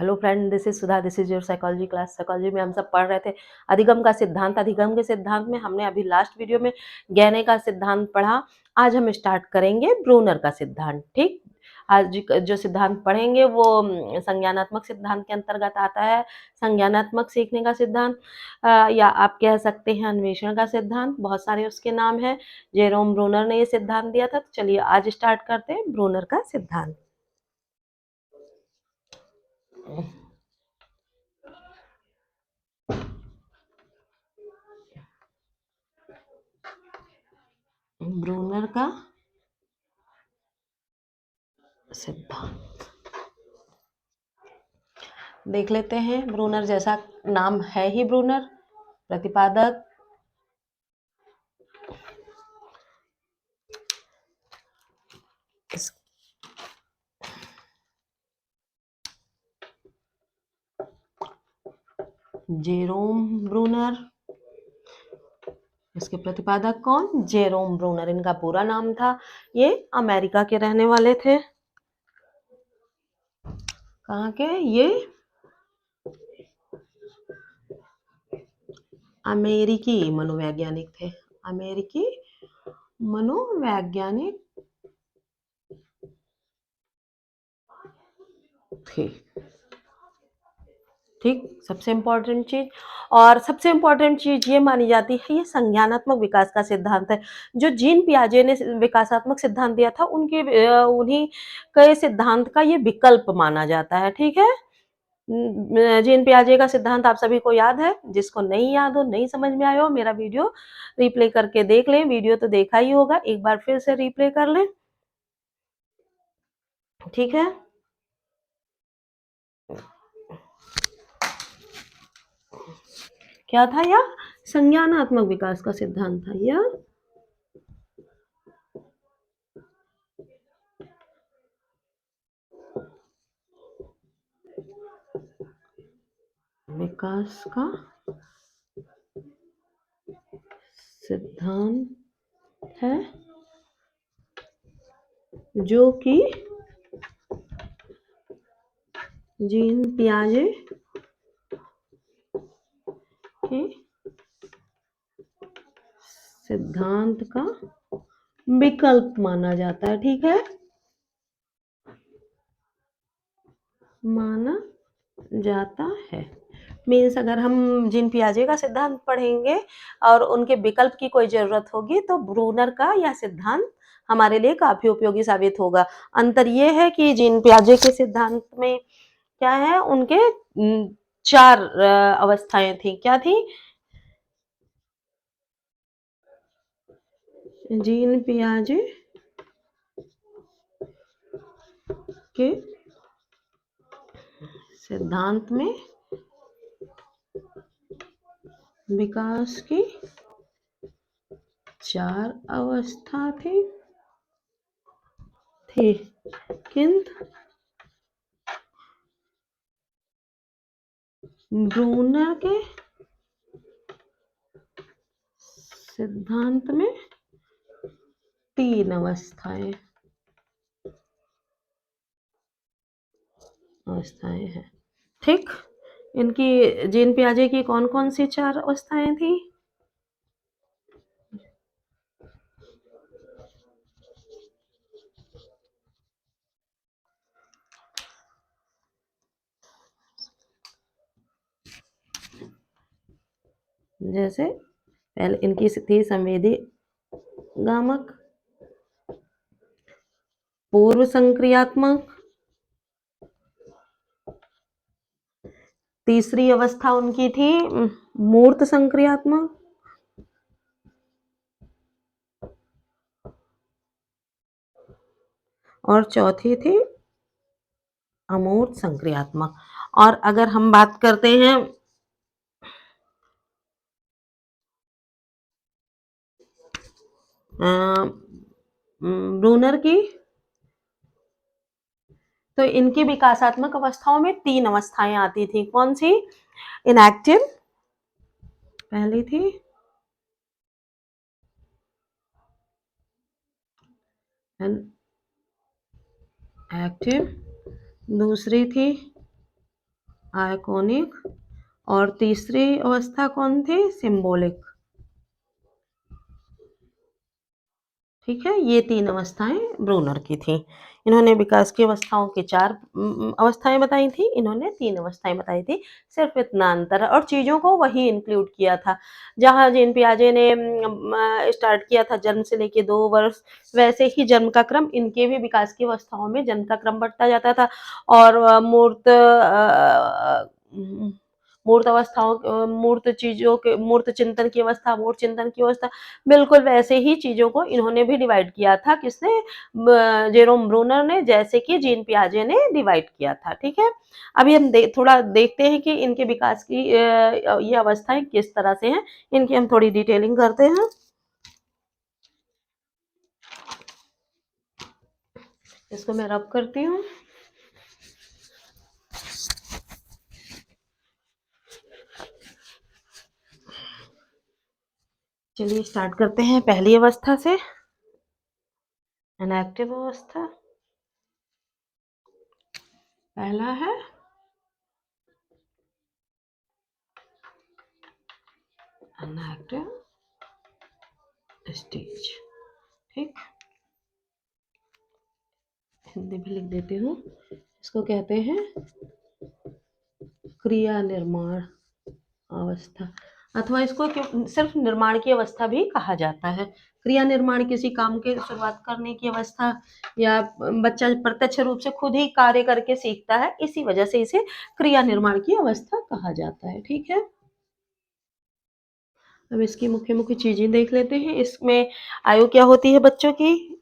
Hello friend, this is Sudha, this is your psychology class. Psychology में हम सब पढ़ रहे थे अधिगम का सिद्धांत। अधिगम के सिद्धांत में हमने अभी लास्ट वीडियो में गहने का सिद्धांत पढ़ा। आज हम स्टार्ट करेंगे ब्रूनर का सिद्धांत। ठीक, आज जो सिद्धांत पढ़ेंगे वो संज्ञानात्मक सिद्धांत के अंतर्गत आता है। संज्ञानात्मक सीखने का सिद्धांत, या आप कह सकते हैं अन्वेषण का सिद्धांत, बहुत सारे उसके नाम हैं। जेरोम ब्रूनर ने ये सिद्धांत दिया था। तो चलिए आज स्टार्ट करते हैं ब्रूनर का सिद्धांत। ब्रूनर का सिद्धांत देख लेते हैं। ब्रूनर जैसा नाम है ही ब्रूनर, प्रतिपादक जेरोम ब्रूनर। इसके प्रतिपादक कौन? जेरोम ब्रूनर, इनका पूरा नाम था। ये अमेरिका के रहने वाले थे। कहाँ के? ये अमेरिकी मनोवैज्ञानिक थे। अमेरिकी मनोवैज्ञानिक थे। ठीक, सबसे इम्पोर्टेंट चीज, और सबसे इम्पोर्टेंट चीज ये मानी जाती है, ये संज्ञानात्मक विकास का सिद्धांत है। जो जीन पियाजे ने विकासात्मक सिद्धांत दिया था, उन्हीं के सिद्धांत का ये विकल्प माना जाता है। ठीक है, जीन पियाजे का सिद्धांत आप सभी को याद है। जिसको नहीं याद हो, नहीं समझ में आया हो, मेरा वीडियो रिप्ले करके देख लें। वीडियो तो देखा ही होगा, एक बार फिर से रिप्ले कर लें। ठीक है, क्या था यह? संज्ञानात्मक विकास का सिद्धांत था यह। विकास का सिद्धांत है जो कि जीन पियाजे के सिद्धांत का विकल्प माना जाता है। ठीक है, माना जाता है। मीन्स अगर हम जीन पियाजे का सिद्धांत पढ़ेंगे और उनके विकल्प की कोई जरूरत होगी तो ब्रूनर का यह सिद्धांत हमारे लिए काफी उपयोगी साबित होगा। अंतर यह है कि जीन पियाजे के सिद्धांत में क्या है, उनके 4 अवस्थाएं थी। क्या थी? जीन पियाजे के सिद्धांत में विकास की 4 अवस्था थी। किंतु ब्रूनर के सिद्धांत में 3 अवस्थाएं हैं। ठीक, इनकी जीन पियाजे की कौन कौन सी 4 अवस्थाएं थी? जैसे पहले इनकी थी संवेदी गामक, पूर्व संक्रियात्मक, तीसरी अवस्था उनकी थी मूर्त संक्रियात्मक, और चौथी थी अमूर्त संक्रियात्मक। और अगर हम बात करते हैं ब्रूनर की, तो इनकी विकासात्मक अवस्थाओं में 3 अवस्थाएं आती थी। कौन सी? इनएक्टिव पहली थी, एक्टिव दूसरी थी, आइकॉनिक, और तीसरी अवस्था कौन थी? सिंबॉलिक। ठीक है, ये 3 अवस्थाएँ ब्रूनर की थीं। इन्होंने विकास की अवस्थाओं की 4 अवस्थाएँ बताई थी, इन्होंने 3 अवस्थाएँ बताई थी, सिर्फ़ इतना अंतर है और चीज़ों को वही इंक्लूड किया था। जहाँ जीन पियाजे ने स्टार्ट किया था जन्म से लेके 2 वर्ष, वैसे ही जन्म का क्रम इनके भी विकास की अवस्थाओं में जन्म का क्रम बढ़ता जाता था और मूर्त अवस्थाओं मूर्त चीज़ों के मूर्त चिंतन की अवस्था, मूर्त चिंतन की अवस्था, बिल्कुल वैसे ही चीज़ों को इन्होंने भी डिवाइड किया था। किसने? जेरोम ब्रूनर ने, जैसे कि जीन पियाजे ने डिवाइड किया था। ठीक है, अभी हम थोड़ा देखते हैं कि इनके विकास की ये अवस्थाएं किस तरह से हैं, इनकी हम थोड़ी डिटेलिंग करते हैं। इसको मैं रब करती हूँ। चलिए स्टार्ट करते हैं पहली अवस्था से। इनएक्टिव अवस्था पहला है इनएक्टिव स्टेज। ठीक, हिंदी भी लिख देती हूँ। इसको कहते हैं क्रिया निर्माण अवस्था, अथवा इसको सिर्फ निर्माण की अवस्था भी कहा जाता है। क्रिया निर्माण किसी काम के शुरुआत करने की अवस्था, या बच्चा प्रत्यक्ष रूप से खुद ही कार्य करके सीखता है, इसी वजह से इसे क्रिया निर्माण की अवस्था कहा जाता है। ठीक है, अब इसकी मुख्य मुख्य चीजें देख लेते हैं। इसमें आयु क्या होती है बच्चों की?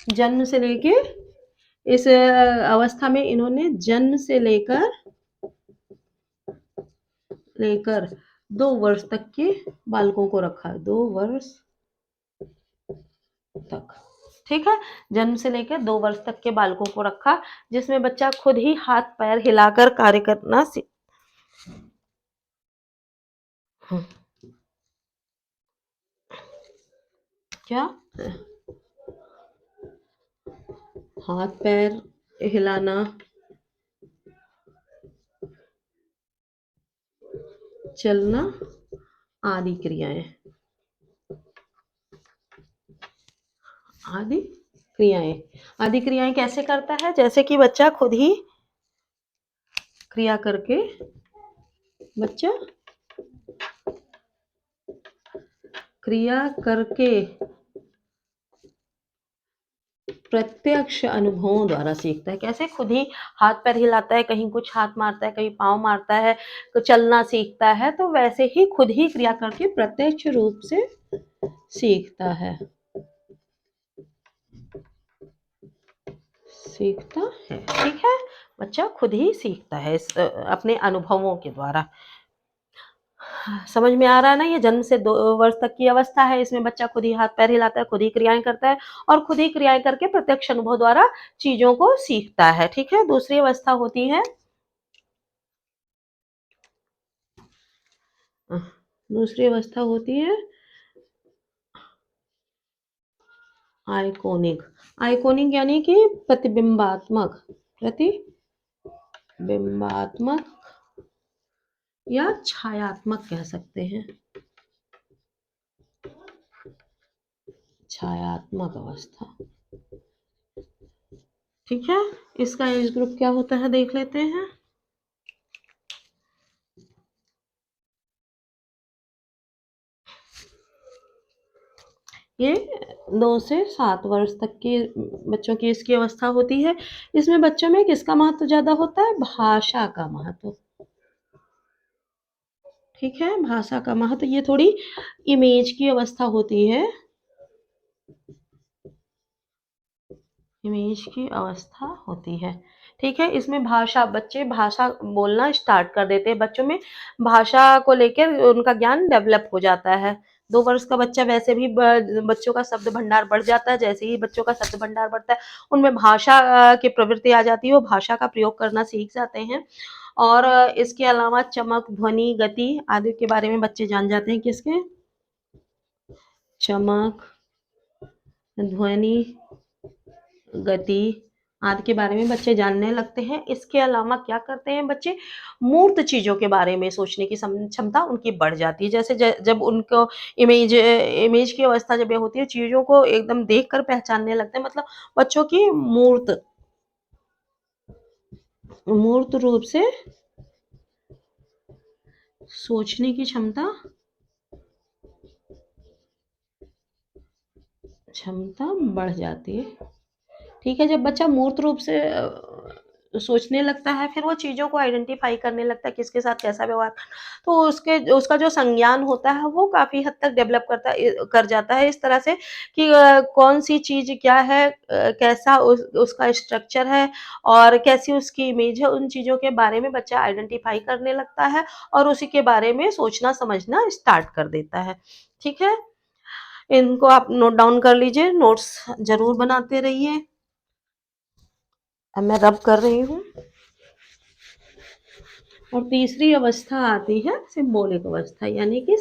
जन्म से लेके इस अवस्था में इन्होंने जन्म से लेकर लेकर 2 वर्ष तक के बालकों को रखा, 2 वर्ष तक। ठीक है, जन्म से लेकर 2 वर्ष तक के बालकों को रखा, जिसमें बच्चा खुद ही हाथ पैर हिलाकर कार्य करना क्या? हाथ पैर हिलाना, चलना आदि क्रियाएं, आदि आदि क्रियाएं कैसे करता है? जैसे कि बच्चा खुद ही क्रिया करके बच्चा क्रिया करके प्रत्यक्ष अनुभवों द्वारा सीखता है। कैसे? खुद ही हाथ पैर हिलाता है, कहीं कुछ हाथ मारता है, कहीं पाँव मारता है, तो चलना सीखता है, तो वैसे ही खुद ही क्रिया करके प्रत्यक्ष रूप से सीखता है। ठीक है, बच्चा खुद ही सीखता है अपने अनुभवों के द्वारा। समझ में आ रहा है ना? ये जन्म से 2 वर्ष तक की अवस्था है, इसमें बच्चा खुद ही हाथ पैर हिलाता है, खुद ही क्रियाएं करता है और खुद ही क्रियाएं करके प्रत्यक्ष अनुभव द्वारा चीजों को सीखता है। ठीक है, दूसरी अवस्था होती है दूसरी अवस्था होती है आइकोनिक। आइकोनिक यानी कि प्रतिबिंबात्मक या छायात्मक कह सकते हैं, छायात्मक अवस्था। ठीक है, इसका एज ग्रुप क्या होता है देख लेते हैं। ये 2 से 7 वर्ष तक के बच्चों की इसकी अवस्था होती है। इसमें बच्चों में किसका महत्व ज़्यादा होता है? भाषा का महत्व। ठीक है, भाषा का महत्व। ये थोड़ी इमेज की अवस्था होती है, इमेज की अवस्था होती है। ठीक है, इसमें बच्चे भाषा बोलना स्टार्ट कर देते हैं, बच्चों में भाषा को लेकर उनका ज्ञान डेवलप हो जाता है। 2 वर्ष का बच्चा वैसे भी बच्चों का शब्द भंडार बढ़ जाता है, जैसे ही बच्चों का शब्द भंडार बढ़ता है, उनमें भाषा की प्रवृत्ति आ जाती है, वो भाषा का प्रयोग करना सीख जाते हैं। और इसके अलावा चमक, ध्वनि, गति आदि के बारे में बच्चे जान जाते हैं। किसके? चमक, ध्वनि, गति आदि के बारे में बच्चे जानने लगते हैं। इसके अलावा क्या करते हैं बच्चे, मूर्त चीज़ों के बारे में सोचने की क्षमता उनकी बढ़ जाती है। जैसे जब उनको इमेज की अवस्था जब ये होती है, चीज़ों को एकदम देखकर पहचानने लगते हैं, मतलब बच्चों की मूर्त मूर्त रूप से सोचने की क्षमता बढ़ जाती है। ठीक है, जब बच्चा मूर्त रूप से सोचने लगता है, फिर वो चीज़ों को आइडेंटिफ़ाई करने लगता है, किसके साथ कैसा व्यवहार, तो उसका जो संज्ञान होता है, वो काफ़ी हद तक डेवलप कर जाता है इस तरह से कि कौन-सी चीज़ क्या है, कैसा उसका स्ट्रक्चर है और कैसी उसकी इमेज है, उन चीज़ों के बारे में बच्चा आइडेंटिफ़ाई करने लगता है और उसी के बारे में सोचना-समझना स्टार्ट कर देता है। ठीक है? इनको आप नोट डाउन कर लीजिए, नोट्स ज़रूर बनाते रहिए। अब मैं रब कर रही हूँ। और तीसरी अवस्था आती है सिंबॉलिक अवस्था, यानी कि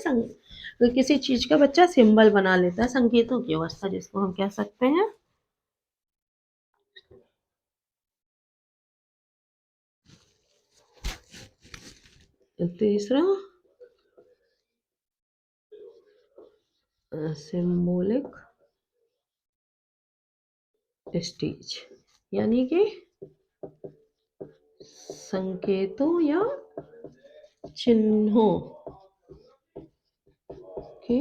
किसी चीज का बच्चा सिंबल बना लेता है, संकेतों की अवस्था जिसको हम कह सकते हैं। तीसरा सिंबॉलिक स्टेज, यानी कि संकेतों या चिन्हों की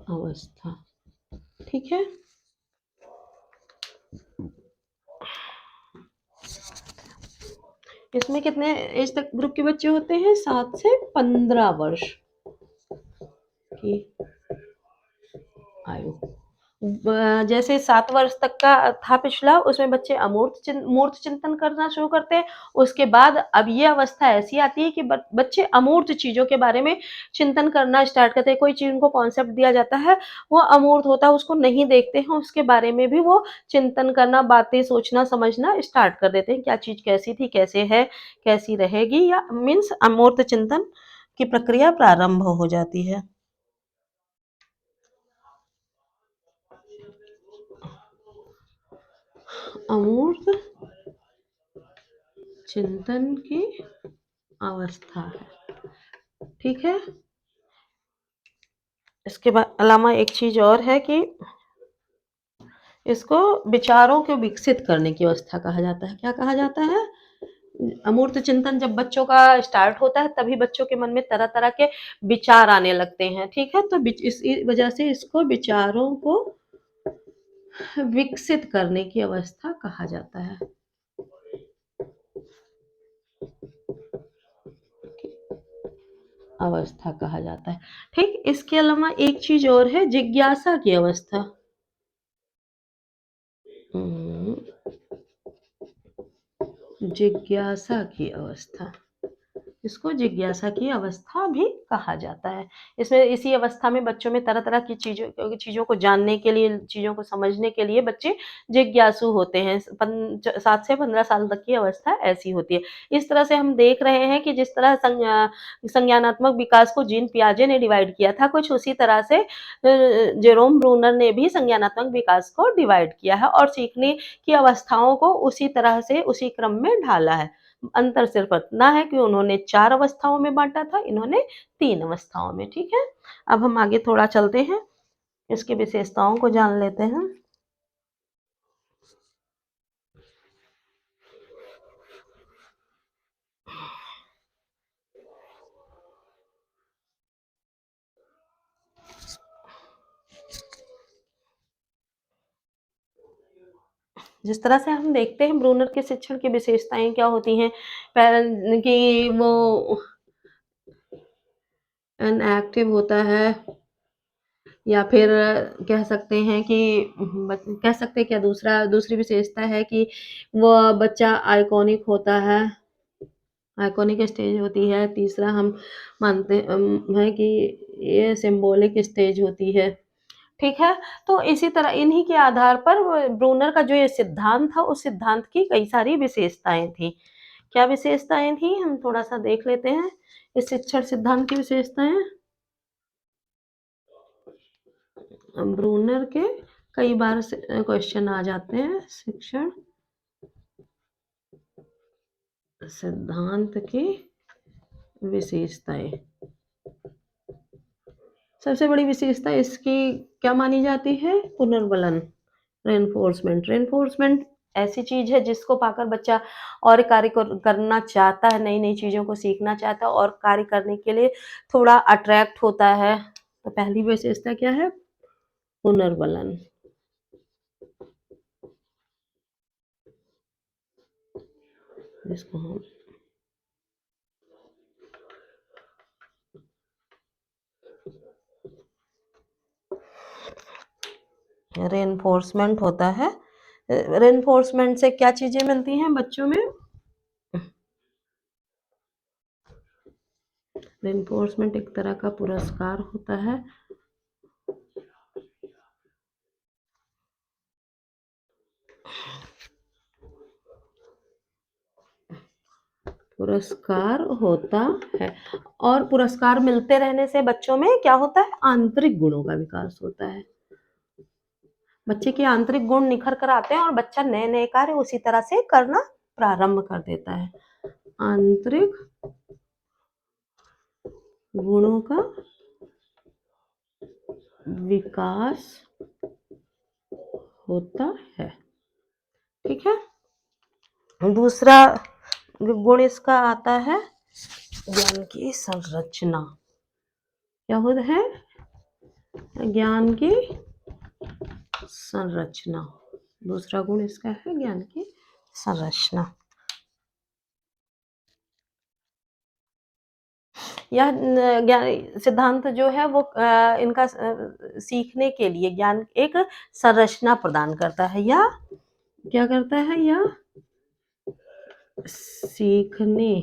अवस्था। ठीक है, इसमें कितने एज तक ग्रुप के बच्चे होते हैं? 7 से 15 वर्ष की आयु। जैसे 7 वर्ष तक का था पिछला, उसमें बच्चे मूर्त चिंतन करना शुरू करते हैं। उसके बाद अब ये अवस्था ऐसी आती है कि बच्चे अमूर्त चीज़ों के बारे में चिंतन करना स्टार्ट करते हैं। कोई चीज़ उनको कॉन्सेप्ट दिया जाता है, वो अमूर्त होता है, उसको नहीं देखते हैं, उसके बारे में भी वो चिंतन करना, बातें सोचना, समझना स्टार्ट कर देते हैं। क्या चीज़ कैसी थी, कैसे है, कैसी रहेगी, या मीन्स अमूर्त चिंतन की प्रक्रिया प्रारंभ हो जाती है। अमूर्त चिंतन की अवस्था है। ठीक है, इसके बाद अलावा एक चीज और है कि इसको विचारों को विकसित करने की अवस्था कहा जाता है। क्या कहा जाता है? अमूर्त चिंतन जब बच्चों का स्टार्ट होता है, तभी बच्चों के मन में तरह तरह के विचार आने लगते हैं। ठीक है, तो इस वजह से इसको विचारों को विकसित करने की अवस्था कहा जाता है। अवस्था कहा जाता है। ठीक, इसके अलावा एक चीज और है, जिज्ञासा की अवस्था। हम्म, जिज्ञासा की अवस्था, इसको जिज्ञासा की अवस्था भी कहा जाता है। इसमें इसी अवस्था में बच्चों में तरह-तरह की चीज़ों को जानने के लिए, चीज़ों को समझने के लिए बच्चे जिज्ञासु होते हैं। 7 से 15 साल तक की अवस्था ऐसी होती है। इस तरह से हम देख रहे हैं कि जिस तरह संज्ञानात्मक विकास को जीन पियाजे ने डिवाइड किया था, कुछ उसी तरह से जेरोम ब्रूनर ने भी संज्ञानात्मक विकास को डिवाइड किया है और सीखने की अवस्थाओं को उसी तरह से, उसी क्रम में ढाला है। अंतर सिर्फ इतना है कि उन्होंने 4 अवस्थाओं में बाँटा था, इन्होंने 3 अवस्थाओं में। ठीक है? अब हम आगे थोड़ा चलते हैं, इसकी विशेषताओं को जान लेते हैं। जिस तरह से हम देखते हैं ब्रूनर के शिक्षण की विशेषताएँ क्या होती हैं, कि वो इनएक्टिव होता है, या फिर कह सकते हैं कि कह सकते हैं क्या, दूसरी विशेषता है कि वो बच्चा आइकॉनिक होता है, आइकॉनिक स्टेज होती है। तीसरा हम मानते हैं कि ये सिंबॉलिक स्टेज होती है। ठीक है? तो इसी तरह इन्हीं के आधार पर ब्रूनर का जो ये सिद्धांत था, उस सिद्धांत की कई सारी विशेषताएँ थी। क्या विशेषताएँ थी? हम थोड़ा-सा देख लेते हैं, इस शिक्षण सिद्धांत की विशेषताएँ। ब्रूनर के कई बार से क्वेश्चन आ जाते हैं, शिक्षण सिद्धांत की विशेषताएं। सबसे बड़ी विशेषता इसकी क्या मानी जाती है? पुनर्बलन, रेनफोर्समेंट। रेनफोर्समेंट ऐसी चीज है जिसको पाकर बच्चा और कार्य करना चाहता है, नई नई चीजों को सीखना चाहता है और कार्य करने के लिए थोड़ा अट्रैक्ट होता है। तो पहली विशेषता क्या है? पुनर्बलन। जिसको हम रेनफोर्समेंट होता है। रेनफोर्समेंट से क्या चीजें मिलती हैं बच्चों में? रेनफोर्समेंट एक तरह का पुरस्कार होता है। पुरस्कार होता है और पुरस्कार मिलते रहने से बच्चों में क्या होता है? आंतरिक गुणों का विकास होता है। बच्चे के आंतरिक गुण निखर कर आते हैं और बच्चा नए नए कार्य उसी तरह से करना प्रारंभ कर देता है। आंतरिक गुणों का विकास होता है। ठीक है। दूसरा गुण इसका आता है ज्ञान की संरचना। क्या होता है? ज्ञान की संरचना। दूसरा गुण इसका है ज्ञान की संरचना। यह ज्ञान सिद्धांत जो है वो इनका सीखने के लिए ज्ञान एक संरचना प्रदान करता है, या क्या करता है? या सीखने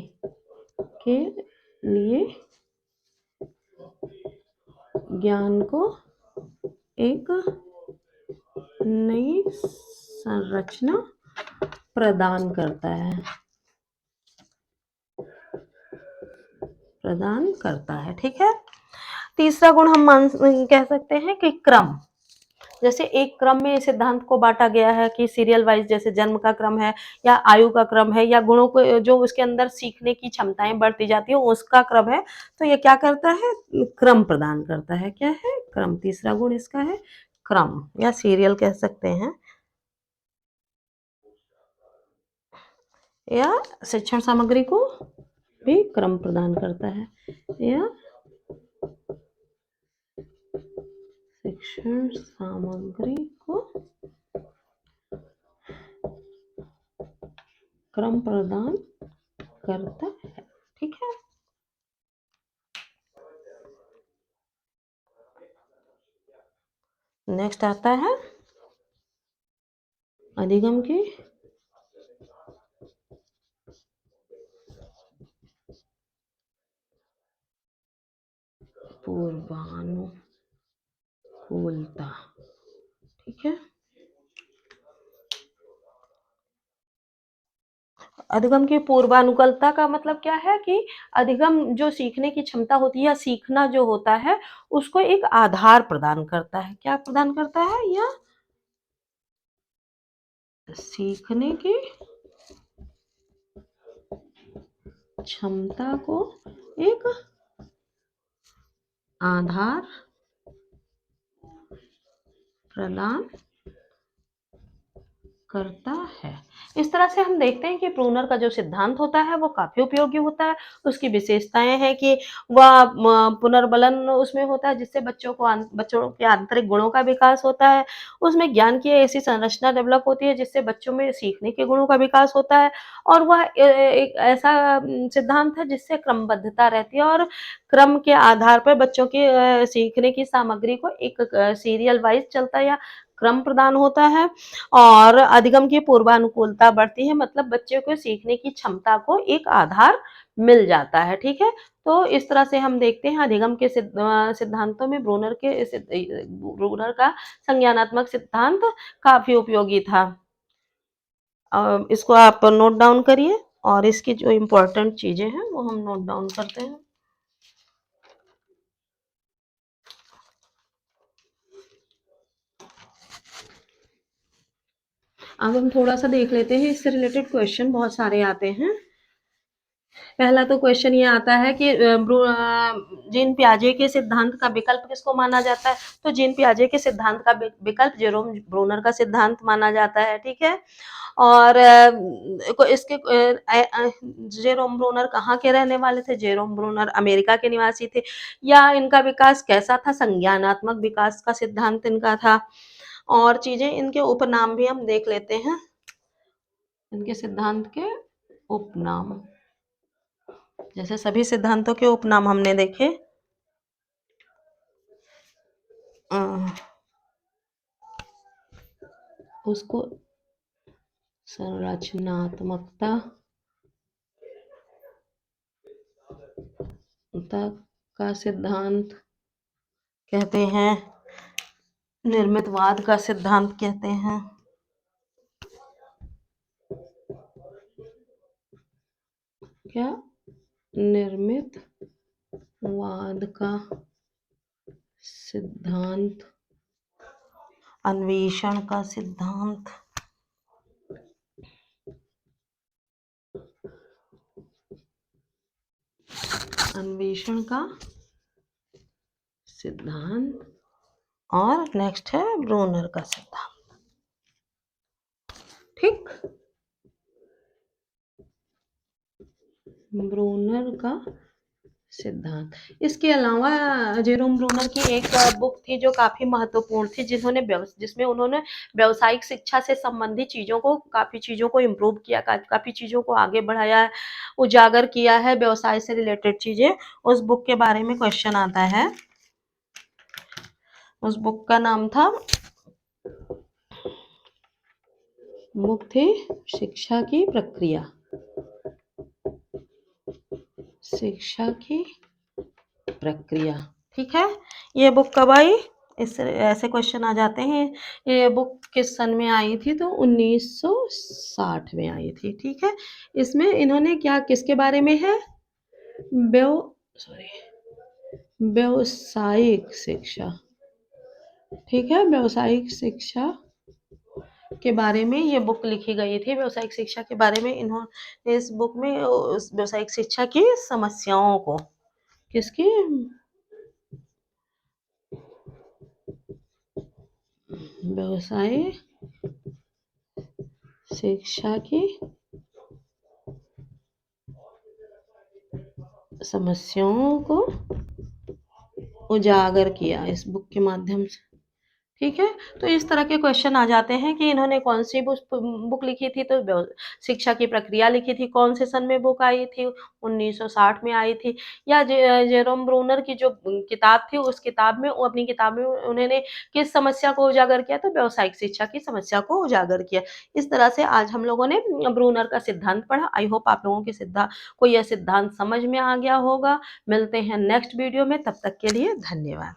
के लिए ज्ञान को एक नई संरचना प्रदान करता है। प्रदान करता है। ठीक है। तीसरा गुण हम कह सकते हैं कि क्रम। जैसे एक क्रम में सिद्धांत को बांटा गया है कि सीरियल वाइज, जैसे जन्म का क्रम है या आयु का क्रम है या गुणों को जो उसके अंदर सीखने की क्षमताएं बढ़ती जाती है उसका क्रम है। तो ये क्या करता है? क्रम प्रदान करता है। क्या है? क्रम। तीसरा गुण इसका है क्रम या सीरियल कह सकते हैं, या शिक्षण सामग्री को भी क्रम प्रदान करता है, या शिक्षण सामग्री को क्रम प्रदान करता है। ठीक है। नेक्स्ट आता है अधिगम की पूर्वानुकूलता। ठीक है। अधिगम की पूर्वानुकूलता का मतलब क्या है कि अधिगम जो सीखने की क्षमता होती है या सीखना जो होता है उसको एक आधार प्रदान करता है। क्या प्रदान करता है? या सीखने की क्षमता को एक आधार प्रदान करता है। इस तरह से हम देखते हैं कि ब्रूनर का जो सिद्धांत होता है वो काफी उपयोगी होता है। उसकी विशेषताएं हैं कि वह पुनर्बलन उसमें होता है जिससे बच्चों के आंतरिक गुणों का विकास होता है। उसमें ज्ञान की ऐसी संरचना डेवलप होती है जिससे बच्चों में सीखने के गुणों का विकास होता है। और वह एक ऐसा सिद्धांत है जिससे क्रमबद्धता रहती है और क्रम के आधार पर बच्चों की सीखने की सामग्री को एक सीरियल वाइज चलता है या क्रम प्रदान होता है। और अधिगम की पूर्वानुकूलता बढ़ती है, मतलब बच्चे को सीखने की क्षमता को एक आधार मिल जाता है। ठीक है। तो इस तरह से हम देखते हैं अधिगम के सिद्धांतों में ब्रूनर का संज्ञानात्मक सिद्धांत काफी उपयोगी था। इसको आप नोट डाउन करिए और इसकी जो इम्पोर्टेंट चीजें हैं वो हम नोट डाउन करते हैं। अब हम थोड़ा सा देख लेते हैं, इससे रिलेटेड क्वेश्चन बहुत सारे आते हैं। पहला तो क्वेश्चन ये आता है कि जीन पियाजे के सिद्धांत का विकल्प किसको माना जाता है? तो जीन पियाजे के सिद्धांत का विकल्प जेरोम ब्रूनर का सिद्धांत माना जाता है, ठीक है। और जेरोम ब्रूनर कहाँ के रहने वाले थे? जेरोम ब्रूनर अमेरिका के निवासी थे। या इनका विकास कैसा था? संज्ञानात्मक विकास का सिद्धांत इनका था। और चीजें, इनके उपनाम भी हम देख लेते हैं, इनके सिद्धांत के उपनाम। जैसे सभी सिद्धांतों के उपनाम हमने देखे, उसको संरचनात्मकता का सिद्धांत कहते हैं, निर्मितवाद का सिद्धांत कहते हैं। क्या? निर्मितवाद का सिद्धांत, अन्वेषण का सिद्धांत, अन्वेषण का सिद्धांत। और नेक्स्ट है ब्रूनर का सिद्धांत, ठीक। ब्रूनर का सिद्धांत। इसके अलावा जेरोम ब्रूनर की एक बुक थी जो काफी महत्वपूर्ण थी, जिसमें उन्होंने व्यावसायिक शिक्षा से संबंधित चीजों को, काफी चीजों को इम्प्रूव किया, काफी चीजों को आगे बढ़ाया है, उजागर किया है, व्यवसाय से रिलेटेड चीजें। उस बुक के बारे में क्वेश्चन आता है। उस बुक का नाम था, बुक थी शिक्षा की प्रक्रिया। शिक्षा की प्रक्रिया, ठीक है। ये बुक कब आई? इस ऐसे क्वेश्चन आ जाते हैं। ये बुक किस सन में आई थी? तो 1960 में आई थी, ठीक है। इसमें इन्होंने क्या, किसके बारे में है? व्यावसायिक शिक्षा, ठीक है। व्यावसायिक शिक्षा के बारे में ये बुक लिखी गई थी। व्यावसायिक शिक्षा के बारे में इन्होंने इस बुक में उस व्यावसायिक शिक्षा की समस्याओं को, किसकी? व्यवसाय शिक्षा की समस्याओं को उजागर किया इस बुक के माध्यम से, ठीक है। तो इस तरह के क्वेश्चन आ जाते हैं कि इन्होंने कौन सी बुक लिखी थी? तो शिक्षा की प्रक्रिया लिखी थी। कौन से सन में बुक आई थी? 1960 में आई थी। या जेरोम ब्रूनर की जो किताब थी, उस किताब में, अपनी किताब में उन्होंने किस समस्या को उजागर किया? तो व्यावसायिक शिक्षा की समस्या को उजागर किया। इस तरह से आज हम लोगों ने ब्रूनर का सिद्धांत पढ़ा। आई होप आप लोगों को यह सिद्धांत समझ में आ गया होगा। मिलते हैं नेक्स्ट वीडियो में, तब तक के लिए धन्यवाद।